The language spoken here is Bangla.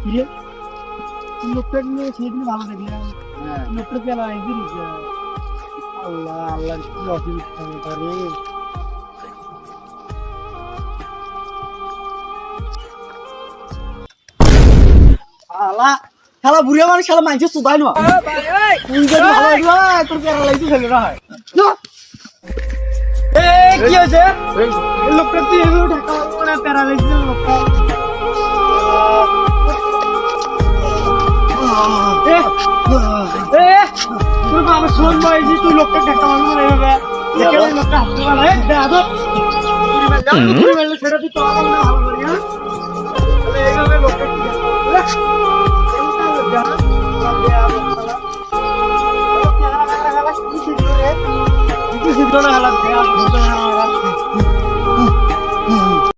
কিরে লোকটা নিয়ে সেদিন ভালো দেখলাম লোকটা পেলা একদিন আল্লাহ আল্লাহ কি অসুবিধা রে আলা শালা বুড়িয়া মানে শালা মাইছে সুদাই না তুই যদি ভালো লাগলো তোর পেরা লাগছে ছেলে না হয় এ কি হয়েছে এই লোকটা তুই এগুলো ঢাকা মানে পেরা লাগছে লোকটা এ এ তুই বাবা শোন ভাই যে তুই লোকটা ঢাকা মানে এইভাবে দেখে লোকটা হাসতে পারে দাদা তুই মেলে ছেড়ে তুই তো আমার না ভালো করি হ্যাঁ তাহলে এইভাবে লোকটা কি